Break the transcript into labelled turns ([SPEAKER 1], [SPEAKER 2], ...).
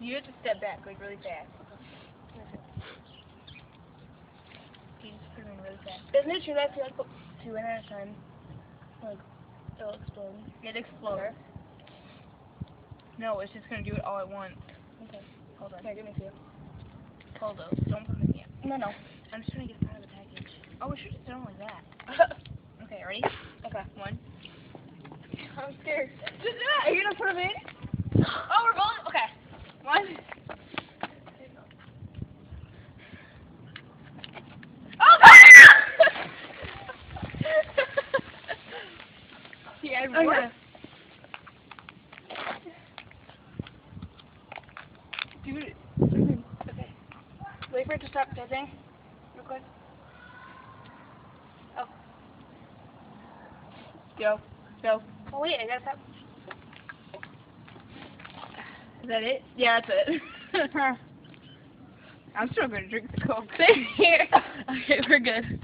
[SPEAKER 1] You have to step back, like, really fast. You just put them in really fast.
[SPEAKER 2] Isn't it true that if you like put two in at a time, like, it'll explode?
[SPEAKER 1] It explodes. No, it's just gonna do it all at once.
[SPEAKER 2] Okay.
[SPEAKER 1] Hold on.
[SPEAKER 2] Here, give me two.
[SPEAKER 1] Hold those. Don't put them in yet.
[SPEAKER 2] No.
[SPEAKER 1] I'm just trying to get it out of the package. Oh, we should have done it like that. Okay, ready?
[SPEAKER 2] Okay.
[SPEAKER 1] One.
[SPEAKER 2] I'm scared.
[SPEAKER 1] Just do it.
[SPEAKER 2] Are you gonna put them in?
[SPEAKER 1] Oh, we're both. Okay. One. Oh, you add more?
[SPEAKER 2] Okay.
[SPEAKER 1] Dude.
[SPEAKER 2] Okay. Wait for it to stop typing. Real quick. Oh.
[SPEAKER 1] Go. Go.
[SPEAKER 2] Oh wait, I gotta stop.
[SPEAKER 1] Is that it? Yeah, that's it.
[SPEAKER 2] Huh.
[SPEAKER 1] I'm still gonna drink the Coke.
[SPEAKER 2] Here.
[SPEAKER 1] Okay, we're good.